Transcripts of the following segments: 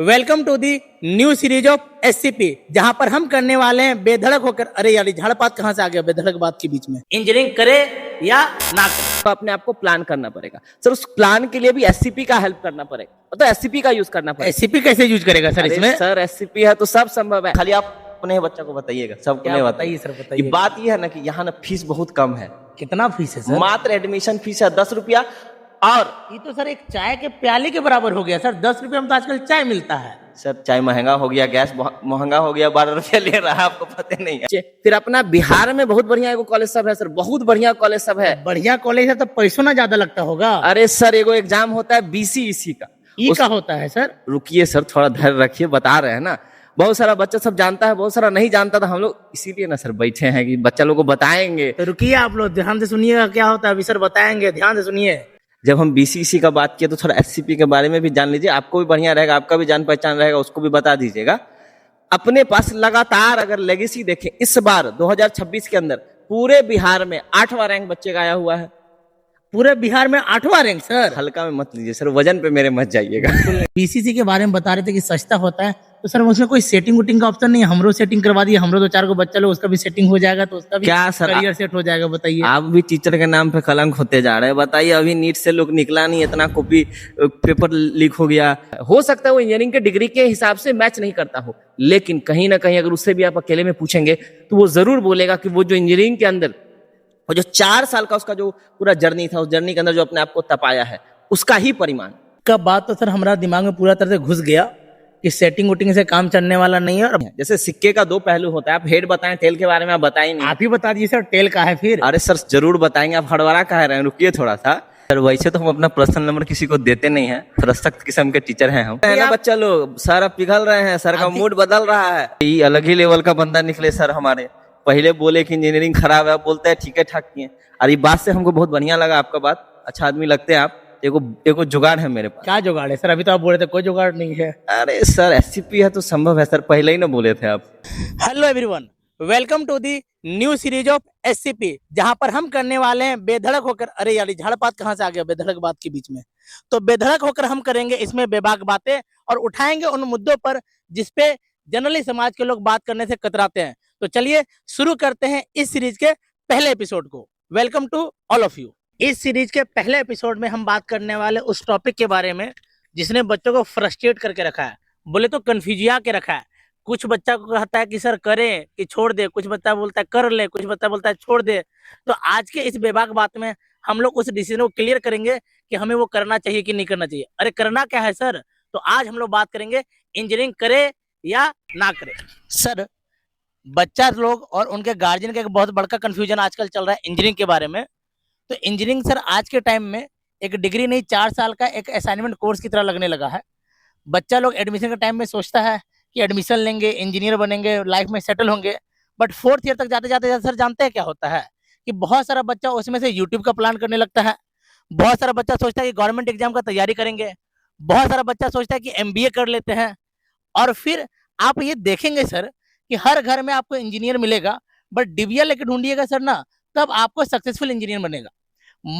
Welcome to the new series of SCP, जहां पर हम करने वाले हैं बेधड़क होकर। अरे यार, झाड़पात कहां से आ गया बेधड़क बात के बीच में। इंजीनियरिंग करे या ना करे, तो अपने आप को प्लान करना पड़ेगा सर। उस प्लान के लिए भी एससीपी का हेल्प करना पड़ेगा, तो एससीपी का यूज करना पड़ेगा। एससीपी कैसे यूज करेगा सर इसमें? सर एससीपी है तो सब संभव है, खाली आप अपने बच्चा को बताइएगा, सबको नहीं बताइए सर, बताइए। ये बात ये है ना कि यहाँ ना फीस बहुत कम है। कितना फीस है सर? मात्र एडमिशन फीस है 10 रुपया। और ये तो सर एक चाय के प्याले के बराबर हो गया सर। 10 रुपये में तो आजकल चाय मिलता है सर। चाय महंगा हो गया, गैस महंगा हो गया, 12 रुपया ले रहा है, आपको पता नहीं है। फिर अपना बिहार में बहुत बढ़िया एगो कॉलेज सब है सर, बहुत बढ़िया कॉलेज सब है। बढ़िया कॉलेज है तो पैसों ना ज्यादा लगता होगा। अरे सर एगो एग्जाम होता है बीसीईसी का। का होता है सर? रुकिए सर, थोड़ा धैर्य रखिए, बता रहे हैं ना। बहुत सारा बच्चा सब जानता है, बहुत सारा नहीं जानता था। हम लोग इसीलिए ना सर बैठे हैं कि बच्चा लोग को बताएंगे। तो रुकिए, आप लोग ध्यान से सुनिएगा क्या होता है। अभी सर बताएंगे, ध्यान से सुनिए। जब हम बीसीसी का बात किए तो थोड़ा एससीपी के बारे में भी जान लीजिए, आपको भी बढ़िया रहेगा, आपका भी जान पहचान रहेगा, उसको भी बता दीजिएगा। अपने पास लगातार अगर लेगेसी देखें, इस बार 2026 के अंदर पूरे बिहार में 8वां रैंक बच्चे का आया हुआ है। पूरे बिहार में 8वां रैंक सर? हल्का में मत लीजिए सर, वजन पे मेरे मत जाइएगा। बीसीसी के बारे में बता रहे थे कि सस्ता होता है, तो सर उसमें कोई सेटिंग वुटिंग का ऑप्शन नहीं है? हमरो सेटिंग करवा दिए, हमरो 2-4 को बच्चा लोग, उसका भी सेटिंग हो जाएगा, तो उसका भी क्या सर करियर सेट हो जाएगा। बताइए। आप भी टीचर के नाम पे कलंक होते जा रहे हैं। बताइए, अभी नीट से लोग निकला नहीं, इतना कॉपी पेपर लीक हो गया। हो सकता है वो इंजीनियरिंग के डिग्री के हिसाब से मैच नहीं करता हो, लेकिन कहीं ना कहीं अगर उससे भी आप अकेले में पूछेंगे तो वो जरूर बोलेगा कि वो जो इंजीनियरिंग के अंदर और जो 4 साल का उसका जो पूरा जर्नी था, उस जर्नी के अंदर जो अपने आप को तपाया है, उसका ही परिमाण का बात तो सर हमारा दिमाग में पूरा तरह से घुस गया कि सेटिंग वोटिंग से काम चलने वाला नहीं है। और जैसे सिक्के का 2 पहलू होता है। आप हेड बताएं, टेल के बारे में आप बताएं नहीं। आप ही बता दीजिए सर, टेल का है फिर? अरे सर जरूर बताएंगे, आप हड़बड़ा कह रहे हैं, रुकिए थोड़ा सा। सर वैसे तो हम अपना पर्सनल नंबर किसी को देते नहीं है, थोड़ा सख्त किस्म के टीचर हैं हम। है ना बच्चा लोग, सर अब पिघल रहे हैं, सर का मूड बदल रहा है। ये अलग ही लेवल का बंदा निकले सर हमारे। पहले बोले कि इंजीनियरिंग खराब है, बोलते हैं ठीक है ठाक किए। और ये बात से हमको बहुत बढ़िया लगा, आपका बात, अच्छा आदमी लगते हैं आप। एगो जुगाड़ है मेरे पास। क्या जुगाड़ है सर? अभी तो आप बोल रहे थे कोई जुगाड़ नहीं है। अरे सर एससीपी है तो संभव है सर, पहले ही ना बोले थे आप। Hello everyone, welcome to the new series of SCP, जहां पर हम करने वाले हैं बेधड़क होकर। अरे यार, झाड़पात कहां से आ गया बेधड़क बात के बीच में? तो बेधड़क होकर हम करेंगे इसमें बेबाक बातें और उठाएंगे उन मुद्दों पर जिसपे जनरली समाज के लोग बात करने से कतराते हैं। तो चलिए शुरू करते हैं इस सीरीज के पहले एपिसोड को। Welcome to all of you. इस सीरीज के पहले एपिसोड में हम बात करने वाले उस टॉपिक के बारे में जिसने बच्चों को फ्रस्ट्रेट करके रखा है, बोले तो कंफ्यूजिया के रखा है। कुछ बच्चा को कहता है कि सर करें कि छोड़ दे, कुछ बच्चा बोलता है कर ले, कुछ बच्चा बोलता है छोड़ दे। तो आज के इस बेबाक बात में हम लोग उस डिसीजन को क्लियर करेंगे कि हमें वो करना चाहिए कि नहीं करना चाहिए। अरे करना क्या है सर? तो आज हम लोग बात करेंगे इंजीनियरिंग करे या ना करे। सर बच्चा लोग और उनके गार्जियन का एक बहुत बड़का कंफ्यूजन आजकल चल रहा है इंजीनियरिंग के बारे में। तो इंजीनियरिंग सर आज के टाइम में एक डिग्री नहीं, 4 साल का एक असाइनमेंट कोर्स की तरह लगने लगा है। बच्चा लोग एडमिशन के टाइम में सोचता है कि एडमिशन लेंगे, इंजीनियर बनेंगे, लाइफ में सेटल होंगे। बट 4th ईयर तक जाते जाते सर जानते हैं क्या होता है कि बहुत सारा बच्चा उसमें से यूट्यूब का प्लान करने लगता है। बहुत सारा बच्चा सोचता है कि गवर्नमेंट एग्जाम का तैयारी करेंगे। बहुत सारा बच्चा सोचता है कि MBA कर लेते हैं। और फिर आप ये देखेंगे सर कि हर घर में आपको इंजीनियर मिलेगा, बट डिबिया लेके ढूंढिएगा सर ना, तब आपको सक्सेसफुल इंजीनियर बनेगा।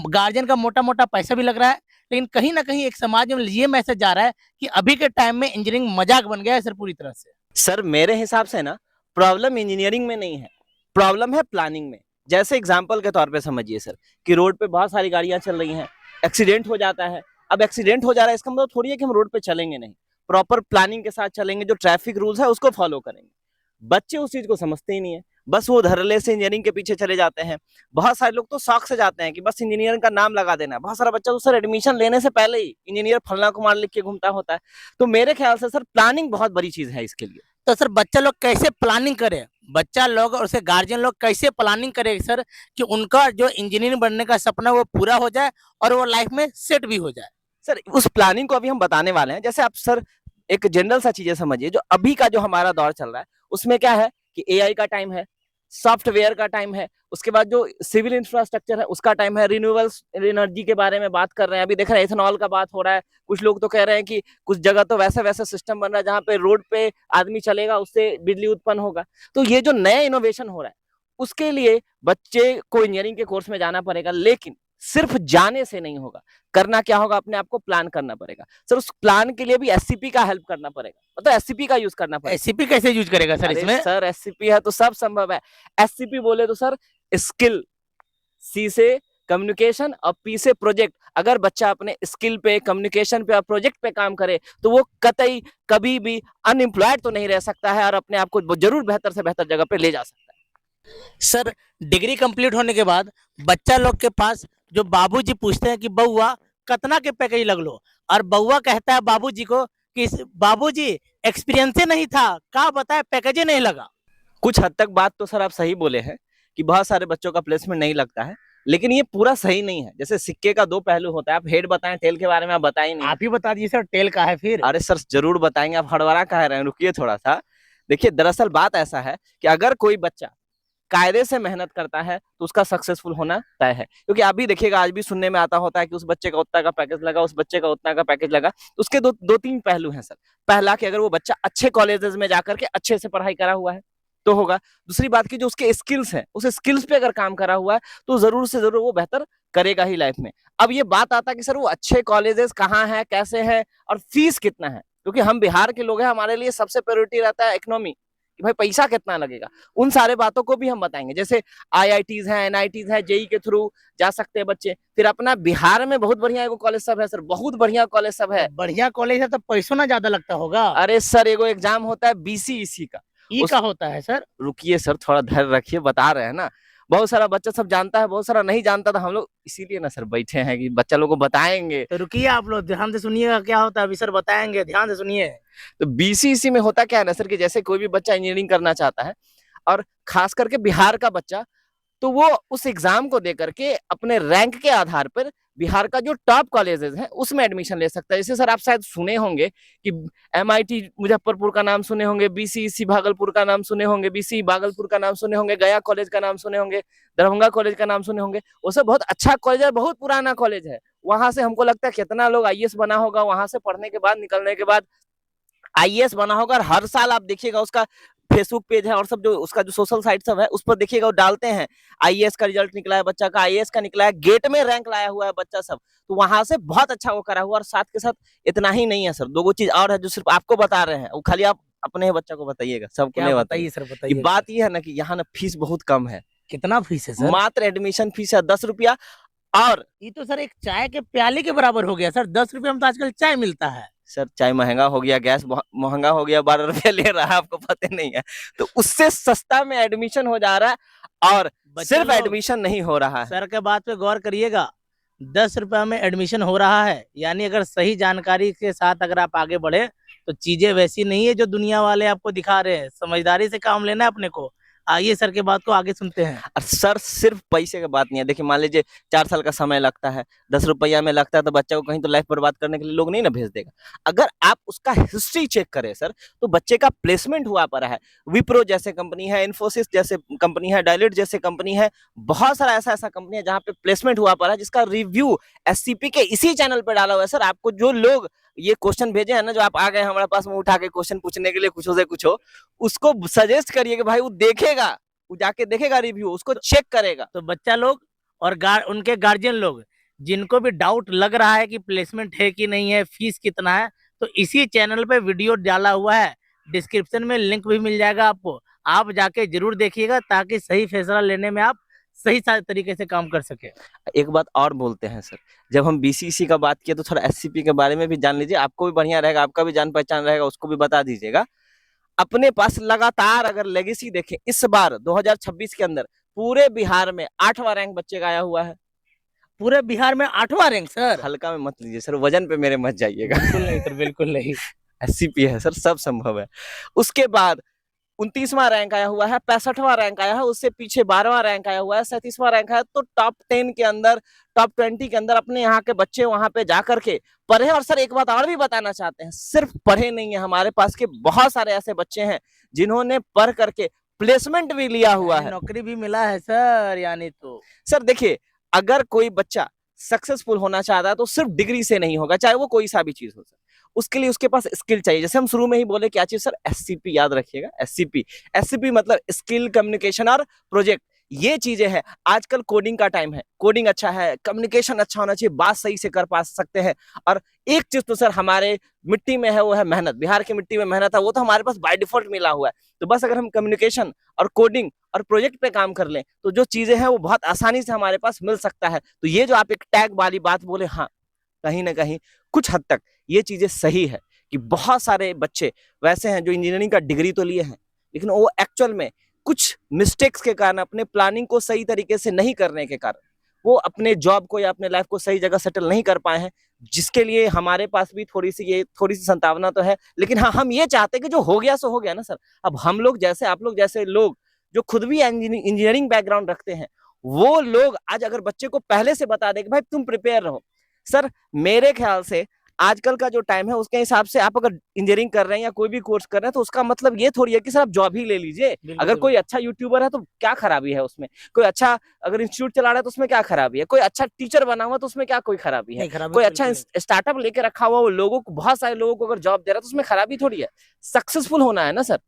गार्जियन का मोटा मोटा पैसा भी लग रहा है, लेकिन कहीं ना कहीं एक समाज में ये मैसेज जा रहा है कि अभी के टाइम में इंजीनियरिंग मजाक बन गया है सर पूरी तरह से। सर मेरे हिसाब से ना प्रॉब्लम इंजीनियरिंग में नहीं है, प्रॉब्लम है प्लानिंग में। जैसे एग्जांपल के तौर पे समझिए सर कि रोड पे बहुत सारी गाड़ियां चल रही हैं, एक्सीडेंट हो जाता है। अब एक्सीडेंट हो जा रहा है, इसका मतलब थोड़ी है कि हम रोड पे चलेंगे नहीं, प्रॉपर प्लानिंग के साथ चलेंगे, जो ट्रैफिक रूल्स है उसको फॉलो करेंगे। बच्चे उस चीज को समझते ही नहीं है, बस वो धरले से इंजीनियरिंग के पीछे चले जाते हैं। बहुत सारे लोग तो शौक से जाते हैं कि बस इंजीनियर का नाम लगा देना है। बहुत सारा बच्चा तो सर एडमिशन लेने से पहले ही इंजीनियर फलना कुमार लिख के घूमता होता है। तो मेरे ख्याल से सर प्लानिंग बहुत बड़ी चीज है इसके लिए। तो सर बच्चा लोग कैसे प्लानिंग करे, बच्चा लोग और उसके गार्जियन लोग कैसे प्लानिंग करे सर कि उनका जो इंजीनियर बनने का सपना वो पूरा हो जाए और वो लाइफ में सेट भी हो जाए? सर उस प्लानिंग को अभी हम बताने वाले हैं। जैसे आप सर एक जनरल सा चीजें समझिए, जो अभी का जो हमारा दौर चल रहा है उसमें क्या है कि AI का टाइम है, सॉफ्टवेयर का टाइम है, उसके बाद जो सिविल इंफ्रास्ट्रक्चर है उसका टाइम है, रिन्यूएबल्स एनर्जी के बारे में बात कर रहे हैं। अभी देख रहे हैं इथेनॉल का बात हो रहा है। कुछ लोग तो कह रहे हैं कि कुछ जगह तो वैसा वैसा सिस्टम बन रहा है जहाँ पे रोड पे आदमी चलेगा उससे बिजली उत्पन्न होगा। तो ये जो नया इनोवेशन हो रहा है उसके लिए बच्चे को इंजीनियरिंग के कोर्स में जाना पड़ेगा, लेकिन सिर्फ जाने से नहीं होगा, करना क्या होगा, अपने आप को प्लान करना पड़ेगा सर। उस प्लान के लिए भी एससीपी का हेल्प करना पड़ेगा, मतलब एससीपी का यूज करना पड़ेगा। एससीपी कैसे यूज करेगा सर अरे इसमें? सर एससीपी है तो सब संभव है। एससीपी बोले तो सर स्किल, सी से कम्युनिकेशन और पी से प्रोजेक्ट। अगर बच्चा अपने स्किल पे, कम्युनिकेशन पे और प्रोजेक्ट पे काम करे तो वो कतई कभी भी अनएम्प्लॉयड तो नहीं रह सकता है और अपने आप को जरूर बेहतर से बेहतर जगह पे ले जा सकता है। सर डिग्री कंप्लीट होने के बाद बच्चा लोग के पास जो बाबूजी पूछते हैं कि बउआ कितना के पैकेज लगलो, और बउआ कहता है बाबूजी को कि बाबूजी एक्सपीरियंस नहीं था, का बताए पैकेज नहीं लगा। कुछ हद तक बात तो सर आप सही बोले हैं कि बहुत सारे बच्चों का प्लेसमेंट नहीं लगता है, लेकिन ये पूरा सही नहीं है। जैसे सिक्के का दो पहलू होता है। आप हेड बताएं, टेल के बारे में आप बताएं नहीं। आप ही बता दीजिए सर, टेल का है फिर। अरे सर जरूर बताएंगे, आप हड़बड़ा कह रहे हैं, रुकिए थोड़ा सा। देखिए दरअसल बात ऐसा है कि अगर कोई बच्चा कायदे से मेहनत करता है तो उसका सक्सेसफुल होना तय है। क्योंकि आप भी देखिएगा, आज भी सुनने में आता होता है कि उस बच्चे का उतना का पैकेज लगा, उस बच्चे का उतना का पैकेज लगा। तो उसके दो तीन पहलू हैं सर। पहला कि अगर वो बच्चा अच्छे कॉलेजेस में जाकर के अच्छे से पढ़ाई करा हुआ है तो होगा। दूसरी बात की जो उसके स्किल्स हैं, उस स्किल्स पे अगर काम करा हुआ है तो जरूर से जरूर वो बेहतर करेगा ही लाइफ में। अब ये बात आता है कि सर वो अच्छे कॉलेजेस कहाँ हैं, कैसे हैं और फीस कितना है। क्योंकि हम बिहार के लोग हैं, हमारे लिए सबसे प्रायोरिटी रहता है इकोनॉमी, कि भाई पैसा कितना लगेगा। उन सारे बातों को भी हम बताएंगे। जैसे आईआईटीज हैं, एनआईटीज हैं, जेई के थ्रू जा सकते हैं बच्चे। फिर अपना बिहार में बहुत बढ़िया एगो कॉलेज सब है सर, बहुत बढ़िया कॉलेज सब है। बढ़िया कॉलेज है तो पैसों ना ज्यादा लगता होगा। अरे सर एगो एग्जाम होता है बीसीईसी का। ई का होता है सर? रुकिए सर थोड़ा धैर्य रखिए, बता रहे हैं ना। बहुत सारा बच्चा सब जानता है, बहुत सारा नहीं जानता था। हम लोग इसीलिए ना सर बैठे हैं कि बच्चा लोगों को बताएंगे। तो रुकिए, आप लोग ध्यान से सुनिएगा क्या होता है, अभी सर बताएंगे, ध्यान से सुनिए। तो बीसीईसी में होता क्या है ना सर, कि जैसे कोई भी बच्चा इंजीनियरिंग करना चाहता है और खास करके बिहार का बच्चा, तो वो उस एग्जाम को दे करके अपने रैंक के आधार पर बिहार का जो टॉप कॉलेजेस हैं उसमें एडमिशन ले सकता है। जैसे सर आप शायद सुने होंगे कि एमआईटी मुजफ्फरपुर का नाम सुने होंगे, बीसीईसी भागलपुर का नाम सुने होंगे, बीसी भागलपुर का नाम सुने होंगे, गया कॉलेज का नाम सुने होंगे, दरभंगा कॉलेज का नाम सुने होंगे। वो सब बहुत अच्छा कॉलेज है, बहुत पुराना कॉलेज है। वहां से हमको लगता है कितना लोग आईएएस बना होगा, वहां से पढ़ने के बाद निकलने के बाद आईएएस बना होगा। और हर साल आप देखिएगा उसका फेसबुक पेज है और सब जो उसका जो सोशल साइट सब है उस पर देखिएगा वो डालते हैं आईएएस का रिजल्ट निकला है बच्चा का, आईएएस का निकला है, गेट में रैंक लाया हुआ है बच्चा सब। तो वहां से बहुत अच्छा वो करा हुआ। और साथ के साथ इतना ही नहीं है सर, दो चीज और है जो सिर्फ आपको बता रहे हैं, वो खाली आप अपने बच्चा को बताइएगा, सबको नहीं बताइए सर, कि बताइए। बात ये है ना कि यहाँ ना फीस बहुत कम है। कितना फीस है सर? मात्र एडमिशन फीस है 10 रुपया। और ये तो सर एक चाय के प्याले के बराबर हो गया सर, 10 रुपए में तो आजकल चाय मिलता है। सर चाय महंगा हो गया, गैस महंगा हो गया, 12 रुपया ले रहा है, आपको पता नहीं है। तो उससे सस्ता में एडमिशन हो जा रहा है और सिर्फ एडमिशन नहीं हो रहा है। सर के बात पे गौर करिएगा, 10 रुपए में एडमिशन हो रहा है, यानी अगर सही जानकारी के साथ अगर आप आगे बढ़े तो चीजें वैसी नहीं है जो दुनिया वाले आपको दिखा रहे हैं। समझदारी से काम लेना है अपने को। आइए सर के बात को आगे सुनते हैं। और सर सिर्फ पैसे की बात नहीं है। देखिए मान लीजिए 4 साल का समय लगता है, 10 रुपया में लगता है, तो बच्चा को कहीं तो लाइफ बर्बाद करने के लिए लोग नहीं ना भेज देगा। अगर आप उसका हिस्ट्री चेक करें सर, तो बच्चे का प्लेसमेंट हुआ पड़ा है। विप्रो जैसे कंपनी है, इन्फोसिस जैसे कंपनी है, डायलिट जैसे कंपनी है, बहुत सारा ऐसा कंपनी है जहाँ पे प्लेसमेंट हुआ पड़ा है, जिसका रिव्यू एससीपी के इसी चैनल पर डाला हुआ है। सर आपको जो लोग ये क्वेश्चन भेजे हैं ना, जो आप आ गए हमारे पास में उठा के क्वेश्चन पूछने के लिए कुछ से कुछ हो, उसको सजेस्ट करिए कि भाई वो देखेगा, वो जाके देखेगा रिव्यू, उसको चेक करेगा। तो बच्चा लोग और उनके गार्जियन लोग जिनको भी डाउट लग रहा है कि प्लेसमेंट है कि नहीं है, फीस कितना है, तो इसी चैनल पे वीडियो डाला हुआ है, डिस्क्रिप्शन में लिंक भी मिल जाएगा आपको। आप जाके जरूर देखिएगा ताकि सही फैसला लेने में आप सही तरीके से काम कर सके। एक बात और बोलते हैं सर, जब हम बीसीसी का बात किए तो थोड़ा एससीपी के बारे में भी जान लीजिए, आपको भी बढ़िया रहेगा, आपका भी जान पहचान रहेगा, उसको भी बता दीजिएगा। अपने पास लगातार अगर लेगेसी देखें, इस बार 2026 के अंदर पूरे बिहार में 8वां रैंक बच्चे का आया हुआ है। पूरे बिहार में 8वां रैंक सर? हल्का में मत लीजिए सर, वजन पे मेरे मत जाइएगा। बिल्कुल नहीं सर, बिल्कुल नहीं। एससीपी है सर, सब संभव है। उसके बाद 29वां रैंक आया हुआ है, 65वां रैंक आया है, उससे पीछे 12वां रैंक आया हुआ है, 37वां रैंक है। तो टॉप 10 के अंदर, टॉप 20 के अंदर अपने यहाँ के बच्चे वहां पे जाकर के पढ़े। और सर एक बात और भी बताना चाहते हैं, सिर्फ पढ़े नहीं है, हमारे पास के बहुत सारे ऐसे बच्चे हैं जिन्होंने पढ़ करके प्लेसमेंट भी लिया हुआ है, नौकरी भी मिला है सर। यानी तो सर देखिए, अगर कोई बच्चा सक्सेसफुल होना चाहता है तो सिर्फ डिग्री से नहीं होगा, चाहे वो कोई सा भी चीज हो सर। उसके लिए उसके पास स्किल चाहिए। जैसे हम शुरू में ही बोले क्या चीज सर, एससीपी, याद रखिएगा एससीपी। एससीपी मतलब स्किल, कम्युनिकेशन और प्रोजेक्ट। ये चीजें हैं। आजकल कोडिंग का टाइम है, कोडिंग अच्छा है, कम्युनिकेशन अच्छा होना चाहिए, बात सही से कर पा सकते हैं। और एक चीज तो सर हमारे मिट्टी में है, वो है मेहनत। बिहार की मिट्टी में मेहनत है, वो तो हमारे पास बाय डिफॉल्ट मिला हुआ है। तो बस अगर हम कम्युनिकेशन और कोडिंग और प्रोजेक्ट पे काम कर लें तो जो चीजें हैं वो बहुत आसानी से हमारे पास मिल सकता है। तो ये जो आप एक टैग वाली बात बोले, हाँ कहीं ना कहीं कुछ हद तक ये चीजें सही है कि बहुत सारे बच्चे वैसे हैं जो इंजीनियरिंग का डिग्री तो लिए हैं, लेकिन वो एक्चुअल में कुछ मिस्टेक्स के कारण, अपने प्लानिंग को सही तरीके से नहीं करने के कारण वो अपने जॉब को या अपने लाइफ को सही जगह सेटल नहीं कर पाए हैं। जिसके लिए हमारे पास भी थोड़ी सी संभावना तो है। लेकिन हाँ, हम ये चाहते हैं कि जो हो गया सो हो गया ना सर। अब हम लोग जैसे, आप लोग जैसे लोग जो खुद भी इंजीनियरिंग बैकग्राउंड रखते हैं, वो लोग आज अगर बच्चे को पहले से बता दे कि भाई तुम प्रिपेयर रहो, सर मेरे ख्याल से आजकल का जो टाइम है उसके हिसाब से आप अगर इंजीनियरिंग कर रहे हैं या कोई भी कोर्स कर रहे हैं तो उसका मतलब ये थोड़ी है कि सर आप जॉब ही ले लीजिए। अगर कोई अच्छा यूट्यूबर है तो क्या खराबी है उसमें, कोई अच्छा अगर इंस्टीट्यूट चला रहा है तो उसमें क्या खराबी है, कोई अच्छा टीचर बना हुआ तो उसमें क्या कोई खराबी है, कोई अच्छा स्टार्टअप लेके रखा हुआ वो लोगों को, बहुत सारे लोगों को अगर जॉब दे रहा है तो उसमें खराबी थोड़ी है। सक्सेसफुल होना है ना सर।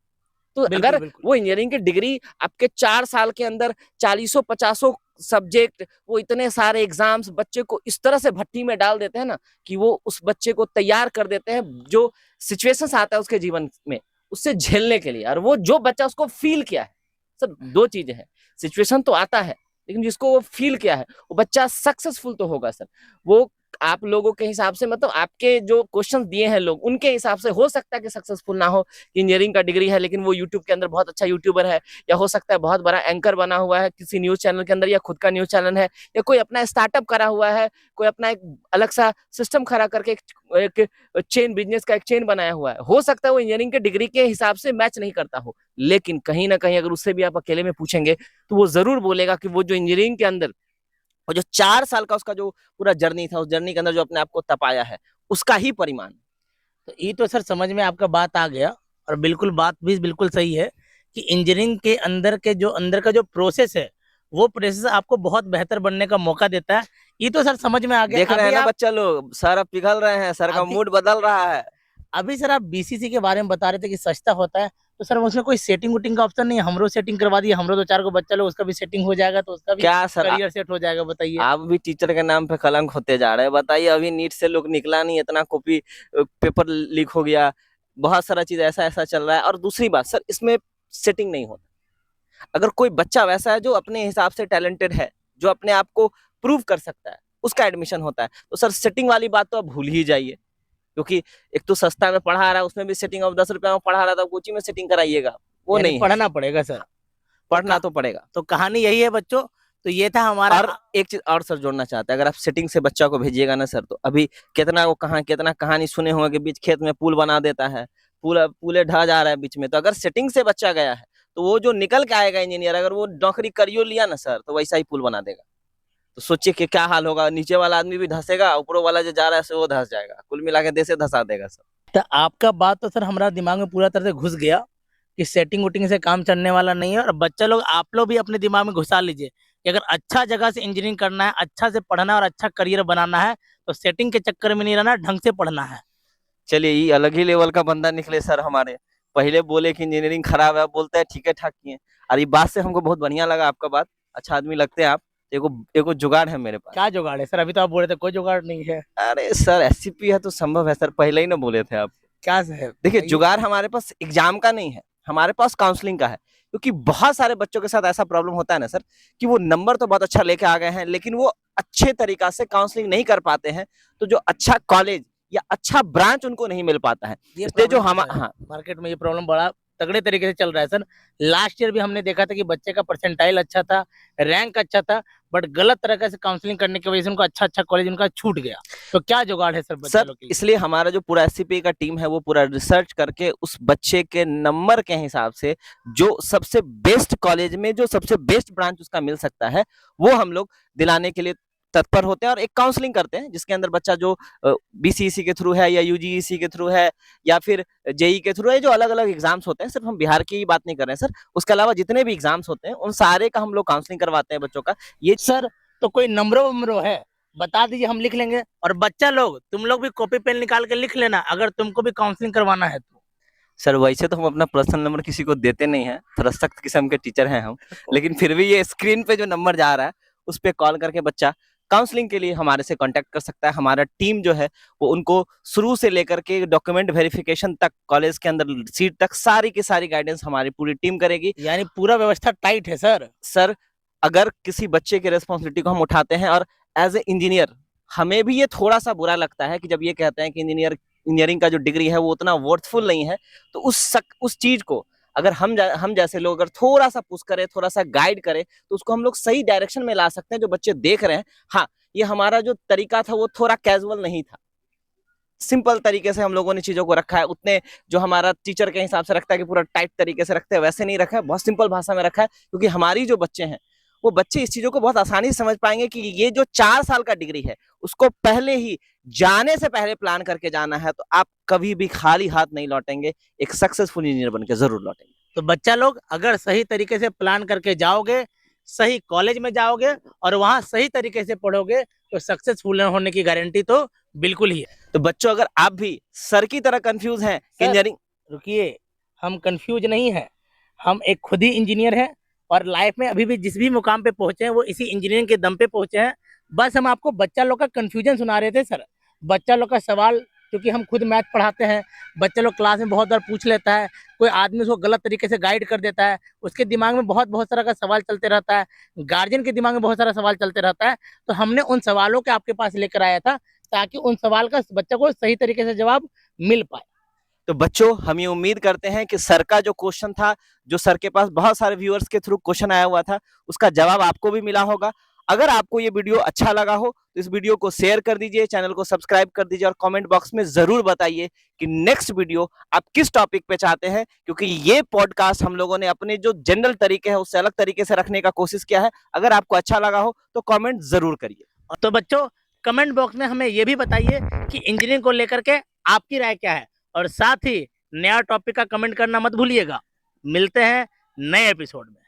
तो अगर वो इंजीनियरिंग की डिग्री आपके 4 साल के अंदर 40-50 सब्जेक्ट, वो इतने सारे एग्जाम्स बच्चे को इस तरह से भट्टी में डाल देते हैं ना कि वो उस बच्चे को तैयार कर देते हैं जो सिचुएशंस आता है उसके जीवन में उससे झेलने के लिए। और वो जो बच्चा उसको फील किया है, सर दो चीजें हैं, सिचुएशन तो आता है लेकिन जिसको वो फील किया है वो बच्चा सक्सेसफुल तो होगा सर। वो आप लोगों के हिसाब से, मतलब आपके जो क्वेश्चन दिए हैं लोग उनके हिसाब से हो सकता है कि सक्सेसफुल ना हो, कि इंजीनियरिंग का डिग्री है लेकिन वो यूट्यूब के अंदर बहुत अच्छा यूट्यूबर है, या हो सकता है बहुत बड़ा एंकर बना हुआ है किसी न्यूज चैनल के अंदर, या खुद का न्यूज चैनल है, या कोई अपना स्टार्टअप करा हुआ है, कोई अपना एक अलग सा सिस्टम खड़ा करके एक चेन, बिजनेस का एक चेन बनाया हुआ है। हो सकता है वो इंजीनियरिंग के डिग्री के हिसाब से मैच नहीं करता हो, लेकिन कहीं ना कहीं अगर उससे भी आप अकेले में पूछेंगे तो वो जरूर बोलेगा कि वो जो इंजीनियरिंग के अंदर और जो 4 साल का उसका जो पूरा जर्नी था, उस जर्नी के अंदर जो अपने आप को तपाया है उसका ही परिमाण। तो ये तो सर समझ में आपका बात आ गया, और बिल्कुल बात भी बिल्कुल सही है कि इंजीनियरिंग के अंदर का जो प्रोसेस है वो प्रोसेस आपको बहुत बेहतर बनने का मौका देता है। ये तो सर समझ में आ गया। देख रहे हैं ना बच्चा लोग, सर अब पिघल रहे हैं, सर का मूड बदल रहा है। अभी सर आप बीसीसी के बारे में बता रहे थे कि सस्ता होता है, तो सर उसमें कोई सेटिंग वुटिंग का ऑप्शन नहीं है? हमरो सेटिंग करवा दिए, हमरो 2-4 को बच्चा लोग, उसका भी सेटिंग हो जाएगा तो उसका भी क्या सर करियर सेट हो जाएगा। बताइए। आप भी टीचर के नाम पे कलंक होते जा रहे हैं। बताइए, अभी नीट से लोग निकला नहीं, इतना कॉपी पेपर लीक हो गया, बहुत सारा चीज ऐसा ऐसा चल रहा है। और दूसरी बात सर, इसमें सेटिंग नहीं होता। अगर कोई बच्चा वैसा है जो अपने हिसाब से टैलेंटेड है, जो अपने आप को प्रूव कर सकता है, उसका एडमिशन होता है। तो सर सेटिंग वाली बात तो आप भूल ही जाइए, क्योंकि एक तो सस्ता में पढ़ा रहा है, उसमें भी सेटिंग अब 10 रुपया में पढ़ा रहा था, कोचिंग में सेटिंग कराइएगा, वो नहीं है। पढ़ना पड़ेगा सर, पढ़ना तो पड़ेगा। तो कहानी यही है बच्चों। तो ये था हमारा। और एक चीज और सर जोड़ना चाहते हैं, अगर आप सेटिंग से बच्चा को भेजिएगा ना सर, तो अभी कितना वो कितना कहानी सुने होंगे कि बीच खेत में पुल बना देता है, पुले ढह जा रहा है बीच में। तो अगर सेटिंग से बच्चा गया है तो वो जो निकल के आएगा इंजीनियर, अगर वो नौकरी करियो लिया ना सर, तो वैसा ही पुल बना देगा। तो सोचिए कि क्या हाल होगा, नीचे वाला आदमी भी धसेगा, ऊपर वाला जो जा रहा है वो धस जाएगा, कुल मिला के देश धसा देगा सर। तो आपका बात तो सर हमारा दिमाग में पूरा तरह से घुस गया कि सेटिंग वुटिंग से काम चलने वाला नहीं है। और बच्चा लोग, आप लोग भी अपने दिमाग में घुसा लीजिए कि अगर अच्छा जगह से इंजीनियरिंग करना है, अच्छा से पढ़ना है और अच्छा करियर बनाना है तो सेटिंग के चक्कर में नहीं रहना, ढंग से पढ़ना है। चलिए, ये अलग ही लेवल का बंदा निकले सर हमारे। पहले बोले कि इंजीनियरिंग खराब है, अब बोलते हैं ठीक है ठाक की है। और ये बात से हमको बहुत बढ़िया लगा, आपका बात, अच्छा आदमी लगते हैं आप। एगो जुगाड़ है मेरे पास। क्या जुगाड़ है सर? अभी तो आप बोल रहे थे कोई जुगाड़ नहीं है। अरे सर, एससीपी है तो संभव है सर, पहले ही ना बोले थे आप। क्या है? देखिए, जुगाड़ हमारे पास एग्जाम का नहीं है, हमारे पास काउंसलिंग का है। क्योंकि बहुत सारे बच्चों के साथ ऐसा प्रॉब्लम होता है ना सर, कि वो नंबर तो बहुत अच्छा लेके आ गए हैं लेकिन वो अच्छे तरीका से काउंसलिंग नहीं कर पाते हैं। तो जो अच्छा कॉलेज या अच्छा ब्रांच उनको नहीं मिल पाता है। इसलिए जो हम, हाँ, मार्केट में ये प्रॉब्लम बड़ा तगड़े तरीके से चल रहा है सर। लास्ट ईयर भी हमने देखा था कि बच्चे का परसेंटाइल अच्छा था, रैंक अच्छा था, बट गलत तरीके से काउंसलिंग करने की वजह से उनको अच्छा कॉलेज उनका छूट गया। तो क्या जुगाड़ है सर बच्चे लोग की? इसलिए हमारा जो पूरा एससीपी का टीम है वो पूरा रिसर्च करके उस बच्चे के नंबर के हिसाब से जो सबसे बेस्ट कॉलेज में जो सबसे बेस्ट ब्रांच उसका मिल सकता है वो हम लोग दिलाने के लिए तत्पर होते हैं। और एक काउंसलिंग करते हैं जिसके अंदर बच्चा जो बीसीईसी के थ्रू है या यूजीईसी के थ्रू है या फिर जेई के थ्रू है, जो अलग अलग एग्जाम्स होते हैं, सिर्फ हम बिहार की ही बात नहीं कर रहे हैं सर, उसके अलावा जितने भी एग्जाम्स होते हैं उन सारे का हम लोग काउंसलिंग करवाते हैं बच्चों का। ये सर तो कोई नंबरो है बता दीजिए, हम लिख लेंगे। और बच्चा लोग, तुम लोग भी कॉपी पेन निकाल के लिख लेना अगर तुमको भी काउंसलिंग करवाना है तो। सर वैसे तो हम अपना पर्सनल नंबर किसी को देते नहीं है, थोड़ा सख्त किस्म के टीचर हैं हम, लेकिन फिर भी ये स्क्रीन पे जो नंबर जा रहा है उस पे कॉल करके बच्चा काउंसलिंग के लिए हमारे से कांटेक्ट कर सकता है। हमारा टीम जो है वो उनको शुरू से लेकर के डॉक्यूमेंट वेरिफिकेशन तक, कॉलेज के अंदर सीट तक सारी की सारी गाइडेंस हमारी पूरी टीम करेगी। यानी पूरा व्यवस्था टाइट है सर। सर अगर किसी बच्चे की रिस्पॉन्सिबिलिटी को हम उठाते हैं, और एज ए इंजीनियर हमें भी ये थोड़ा सा बुरा लगता है कि जब ये कहते हैं कि इंजीनियरिंग का जो डिग्री है वो उतना वर्थफुल नहीं है, तो उस चीज को अगर हम जैसे लोग अगर थोड़ा सा पुश करें, थोड़ा सा गाइड करें, तो उसको हम लोग सही डायरेक्शन में ला सकते हैं। जो बच्चे देख रहे हैं, हाँ ये हमारा जो तरीका था वो थोड़ा कैजुअल नहीं था, सिंपल तरीके से हम लोगों ने चीजों को रखा है। उतने जो हमारा टीचर के हिसाब से रखता है कि पूरा टाइट तरीके से रखते हैं वैसे नहीं रखा है, बहुत सिंपल भाषा में रखा है, क्योंकि हमारी जो बच्चे हैं वो बच्चे इस चीजों को बहुत आसानी से समझ पाएंगे कि ये जो 4 साल का डिग्री है उसको पहले ही जाने से पहले प्लान करके जाना है, तो आप कभी भी खाली हाथ नहीं लौटेंगे, एक सक्सेसफुल इंजीनियर बनकर जरूर लौटेंगे। तो बच्चा लोग अगर सही तरीके से प्लान करके जाओगे, सही कॉलेज में जाओगे और वहां सही तरीके से पढ़ोगे, तो सक्सेसफुल होने की गारंटी तो बिल्कुल ही है। तो बच्चों अगर आप भी सर की तरह कंफ्यूज हैं कि इंजीनियरिंग, रुकिए, हम कंफ्यूज नहीं है, हम एक खुद ही इंजीनियर है और लाइफ में अभी भी जिस भी मुकाम पे पहुंचे हैं वो इसी इंजीनियरिंग के दम पे पहुंचे हैं। बस हम आपको बच्चा लोग का कंफ्यूजन सुना रहे थे सर। बच्चा लोग का सवाल, क्योंकि हम खुद मैथ पढ़ाते हैं, बच्चा लोग क्लास में बहुत बार पूछ लेता है, कोई आदमी उसको गलत तरीके से गाइड कर देता है, उसके दिमाग में बहुत सारा का सवाल चलते रहता है, गार्जियन के दिमाग में बहुत सारा सवाल चलते रहता है। तो हमने उन सवालों के आपके पास लेकर आया था ताकि उन सवाल का बच्चा को सही तरीके से जवाब मिल पाए। तो बच्चों हम ये उम्मीद करते हैं कि सर का जो क्वेश्चन था, जो सर के पास बहुत सारे व्यूअर्स के थ्रू क्वेश्चन आया हुआ था, उसका जवाब आपको भी मिला होगा। अगर आपको ये वीडियो अच्छा लगा हो तो इस वीडियो को शेयर कर दीजिए, चैनल को सब्सक्राइब कर दीजिए और कमेंट बॉक्स में जरूर बताइए कि नेक्स्ट वीडियो आप किस टॉपिक पे चाहते हैं, क्योंकि ये पॉडकास्ट हम लोगों ने अपने जो जनरल तरीके हैं उससे अलग तरीके से रखने का कोशिश किया है। अगर आपको अच्छा लगा हो तो कमेंट जरूर करिए। तो बच्चों कमेंट बॉक्स में हमें ये भी बताइए कि इंजीनियरिंग को लेकर के आपकी राय क्या है, और साथ ही नया टॉपिक का कमेंट करना मत भूलिएगा। मिलते हैं नए एपिसोड में।